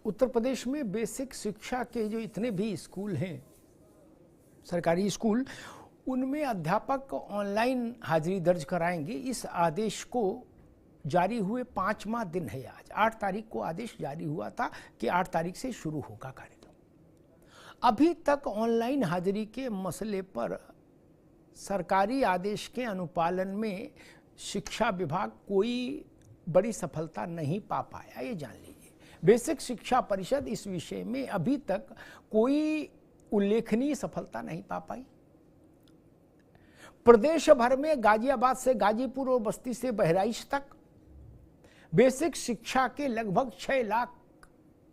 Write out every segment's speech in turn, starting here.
उत्तर प्रदेश में बेसिक शिक्षा के जो इतने भी स्कूल हैं, सरकारी स्कूल, उनमें अध्यापक ऑनलाइन हाजिरी दर्ज कराएंगे। इस आदेश को जारी हुए 5वां दिन है आज। 8 तारीख को आदेश जारी हुआ था कि 8 तारीख से शुरू होगा कार्यक्रम। अभी तक ऑनलाइन हाजिरी के मसले पर सरकारी आदेश के अनुपालन में शिक्षा विभाग कोई बड़ी सफलता नहीं पा पाया, ये जान लीजिए। बेसिक शिक्षा परिषद इस विषय में अभी तक कोई उल्लेखनीय सफलता नहीं पा पाई। प्रदेश भर में गाजियाबाद से गाजीपुर और बस्ती से बहराइच तक बेसिक शिक्षा के लगभग 6 लाख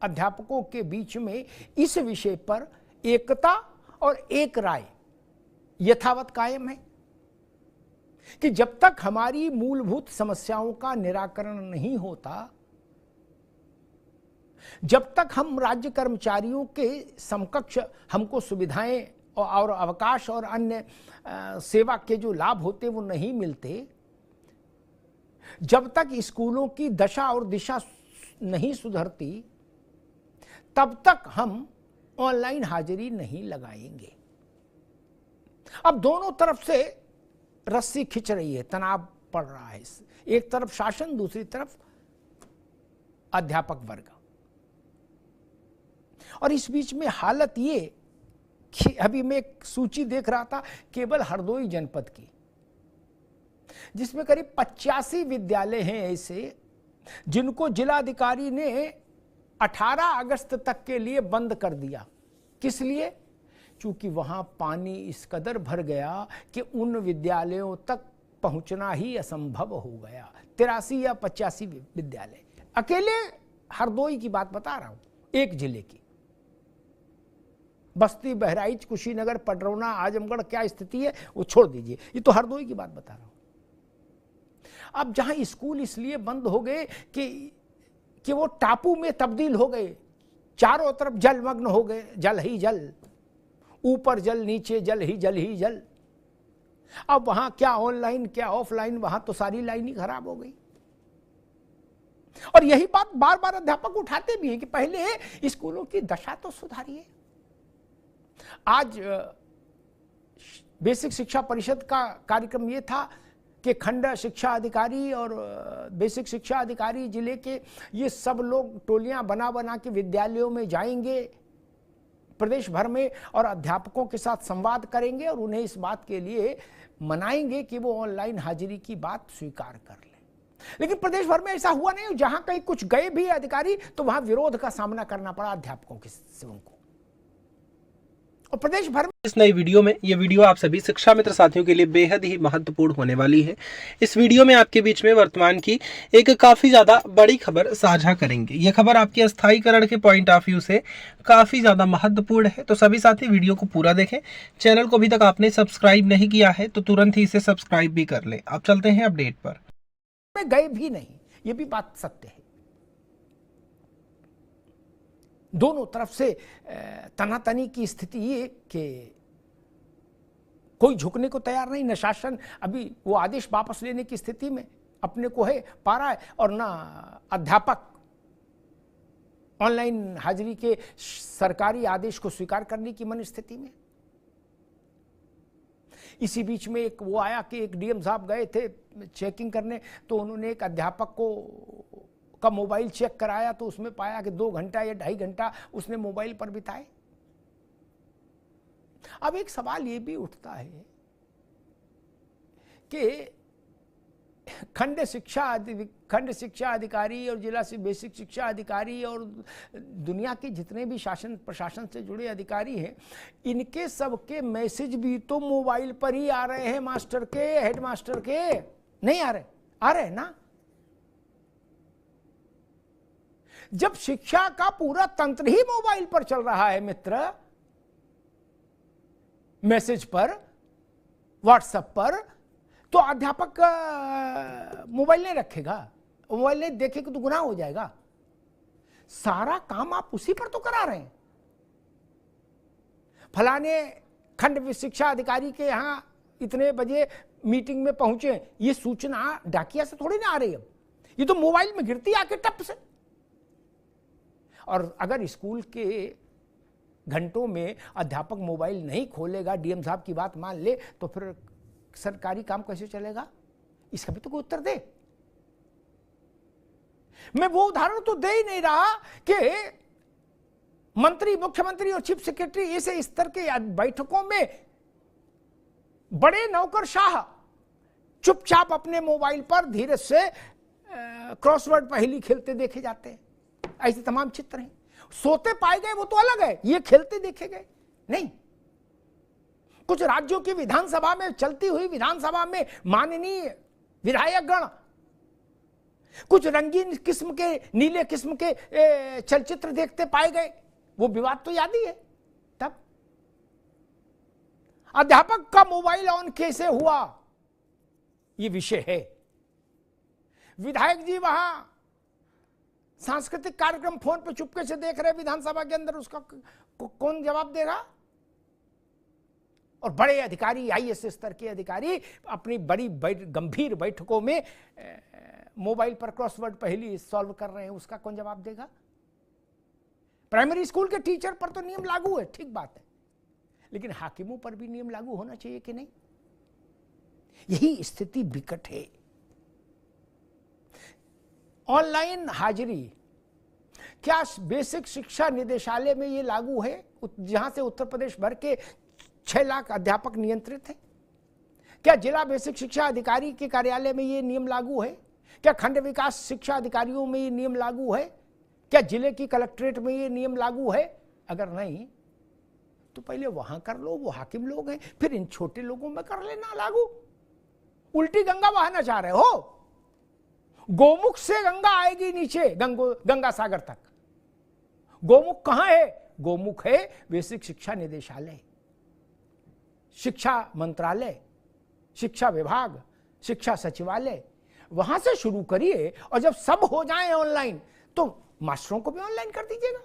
अध्यापकों के बीच में इस विषय पर एकता और एक राय यथावत कायम है कि जब तक हमारी मूलभूत समस्याओं का निराकरण नहीं होता, जब तक हम राज्य कर्मचारियों के समकक्ष हमको सुविधाएं और अवकाश और अन्य सेवा के जो लाभ होते वो नहीं मिलते, जब तक स्कूलों की दशा और दिशा नहीं सुधरती, तब तक हम ऑनलाइन हाजिरी नहीं लगाएंगे। अब दोनों तरफ से रस्सी खिंच रही है, तनाव पड़ रहा है। एक तरफ शासन, दूसरी तरफ अध्यापक वर्ग। और इस बीच में हालत ये कि अभी मैं एक सूची देख रहा था केवल हरदोई जनपद की, जिसमें करीब 85 विद्यालय हैं ऐसे जिनको जिलाधिकारी ने 18 अगस्त तक के लिए बंद कर दिया। किस लिए? चूंकि वहां पानी इस कदर भर गया कि उन विद्यालयों तक पहुंचना ही असंभव हो गया। 83 या 85 विद्यालय, अकेले हरदोई की बात बता रहा हूं, एक जिले की। बस्ती, बहराइच, कुशीनगर, पडरौना, आजमगढ़ क्या स्थिति है वो छोड़ दीजिए, ये तो हरदोई की बात बता रहा हूं। अब जहां स्कूल इसलिए बंद हो गए कि वो टापू में तब्दील हो गए, चारों तरफ जलमग्न हो गए, जल ही जल, ऊपर जल, नीचे जल ही जल ही जल। अब वहां क्या ऑनलाइन क्या ऑफलाइन, वहां तो सारी लाइन ही खराब हो गई। और यही बात बार बार अध्यापक उठाते भी हैं कि पहले स्कूलों की दशा तो सुधारिए। आज बेसिक शिक्षा परिषद का कार्यक्रम ये था कि खंड शिक्षा अधिकारी और बेसिक शिक्षा अधिकारी जिले के ये सब लोग टोलियां बना बना के विद्यालयों में जाएंगे प्रदेश भर में और अध्यापकों के साथ संवाद करेंगे और उन्हें इस बात के लिए मनाएंगे कि वो ऑनलाइन हाजिरी की बात स्वीकार कर लें। लेकिन प्रदेश भर में ऐसा हुआ नहीं। जहां कहीं कुछ गए भी अधिकारी तो वहां विरोध का सामना करना पड़ा अध्यापकों के से उनको। और प्रदेश भर में इस नई वीडियो में, ये वीडियो आप सभी शिक्षा मित्र साथियों के लिए बेहद ही महत्वपूर्ण होने वाली है। इस वीडियो में आपके बीच में वर्तमान की एक काफी ज्यादा बड़ी खबर साझा करेंगे। यह खबर आपके अस्थायीकरण के पॉइंट ऑफ व्यू से काफी ज्यादा महत्वपूर्ण है, तो सभी साथी वीडियो को पूरा देखें। चैनल को अभी तक आपने सब्सक्राइब नहीं किया है तो तुरंत ही इसे सब्सक्राइब भी कर ले। अब चलते हैं अपडेट पर। गए भी नहीं, ये भी बात सत्य है। दोनों तरफ से तनातनी की स्थिति ये कि कोई झुकने को तैयार नहीं। न शासन अभी वो आदेश वापस लेने की स्थिति में अपने को है पा रहा है और ना अध्यापक ऑनलाइन हाजिरी के सरकारी आदेश को स्वीकार करने की मन स्थिति में। इसी बीच में एक वो आया कि एक डीएम साहब गए थे चेकिंग करने, तो उन्होंने एक अध्यापक का मोबाइल चेक कराया तो उसमें पाया कि 2 घंटा या 2.5 घंटा उसने मोबाइल पर बिताए। अब एक सवाल ये भी उठता है कि खंड शिक्षा अधिकारी और जिला से बेसिक शिक्षा अधिकारी और दुनिया के जितने भी शासन प्रशासन से जुड़े अधिकारी हैं, इनके सबके मैसेज भी तो मोबाइल पर ही आ रहे हैं। मास्टर के, हेडमास्टर के नहीं आ रहे ना। जब शिक्षा का पूरा तंत्र ही मोबाइल पर चल रहा है मित्र, मैसेज पर, व्हाट्सएप पर, तो अध्यापक मोबाइल नहीं रखेगा, मोबाइल नहीं देखेगा तो गुनाह हो जाएगा। सारा काम आप उसी पर तो करा रहे हैं। फलाने खंड शिक्षा अधिकारी के यहां इतने बजे मीटिंग में पहुंचे, ये सूचना डाकिया से थोड़ी ना आ रही है, ये तो मोबाइल में गिरती आके टप से। और अगर स्कूल के घंटों में अध्यापक मोबाइल नहीं खोलेगा, डीएम साहब की बात मान ले, तो फिर सरकारी काम कैसे चलेगा? इसका भी तो कोई उत्तर दे। मैं वो उदाहरण तो दे ही नहीं रहा कि मंत्री, मुख्यमंत्री और चीफ सेक्रेटरी ऐसे स्तर के बैठकों में बड़े नौकरशाह चुपचाप अपने मोबाइल पर धीरे से क्रॉसवर्ड पहेली खेलते देखे जाते हैं। ऐसे तमाम चित्र हैं। सोते पाए गए वो तो अलग है, ये खेलते देखे गए नहीं। कुछ राज्यों की विधानसभा में, चलती हुई विधानसभा में माननीय विधायकगण कुछ रंगीन किस्म के, नीले किस्म के चलचित्र देखते पाए गए। वो विवाद तो याद ही है। तब अध्यापक का मोबाइल ऑन कैसे हुआ, ये विषय है। विधायक जी वहां सांस्कृतिक कार्यक्रम फोन पे चुपके से देख रहे विधानसभा के अंदर, उसका कौन जवाब देगा? और बड़े अधिकारी, आईएएस स्तर के अधिकारी अपनी बड़ी गंभीर बैठकों में मोबाइल पर क्रॉसवर्ड पहेली सॉल्व कर रहे हैं, उसका कौन जवाब देगा? प्राइमरी स्कूल के टीचर पर तो नियम लागू है, ठीक बात है, लेकिन हाकिमों पर भी नियम लागू होना चाहिए कि नहीं? यही स्थिति विकट है। ऑनलाइन हाजिरी क्या बेसिक शिक्षा निदेशालय में ये लागू है, जहां से उत्तर प्रदेश भर के 6 लाख अध्यापक नियंत्रित हैं? क्या जिला बेसिक शिक्षा अधिकारी के कार्यालय में ये नियम लागू है? क्या खंड विकास शिक्षा अधिकारियों में ये नियम लागू है? क्या जिले की कलेक्ट्रेट में ये नियम लागू है? अगर नहीं तो पहले वहां कर लो, वो हाकिम लोग हैं, फिर इन छोटे लोगों में कर लेना लागू। उल्टी गंगा बहाना चाह रहे हो। गोमुख से गंगा आएगी नीचे गंगा सागर तक। गोमुख कहां है? गोमुख है बेसिक शिक्षा निदेशालय, शिक्षा मंत्रालय, शिक्षा विभाग, शिक्षा सचिवालय। वहां से शुरू करिए और जब सब हो जाए ऑनलाइन तो मास्टरों को भी ऑनलाइन कर दीजिएगा,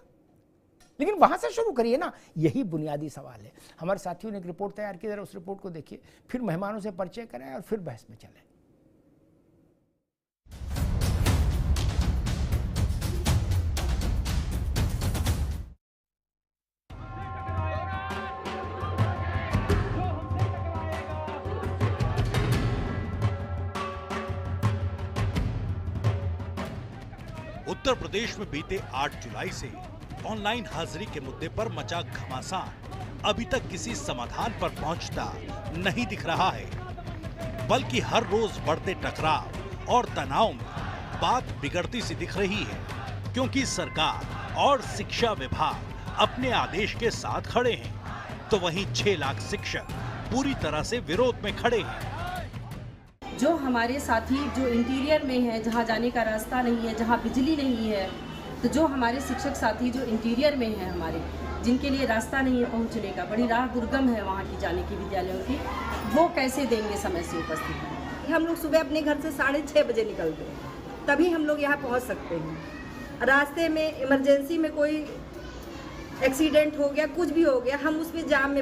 लेकिन वहां से शुरू करिए ना। यही बुनियादी सवाल है। हमारे साथियों ने एक रिपोर्ट तैयार की, जरा उस रिपोर्ट को देखिए, फिर मेहमानों से परिचय करें और फिर बहस में चलें। उत्तर प्रदेश में बीते 8 जुलाई से ऑनलाइन हाजिरी के मुद्दे पर मचा घमासान अभी तक किसी समाधान पर पहुंचता नहीं दिख रहा है, बल्कि हर रोज बढ़ते टकराव और तनाव में बात बिगड़ती सी दिख रही है, क्योंकि सरकार और शिक्षा विभाग अपने आदेश के साथ खड़े हैं, तो वहीं 6 लाख शिक्षक पूरी तरह से विरोध में खड़े हैं। जो हमारे साथी जो इंटीरियर में है, जहाँ जाने का रास्ता नहीं है, जहाँ बिजली नहीं है, तो जो हमारे शिक्षक साथी जो इंटीरियर में हैं हमारे, जिनके लिए रास्ता नहीं है पहुँचने का, बड़ी राह दुर्गम है वहाँ की जाने की विद्यालयों की, वो कैसे देंगे समय से उपस्थिति? हम लोग सुबह अपने घर से 6:30 बजे निकलते हैं, तभी हम लोग यहाँ पहुँच सकते हैं। रास्ते में इमरजेंसी में कोई एक्सीडेंट हो गया, कुछ भी हो गया, हम उसमें जाम में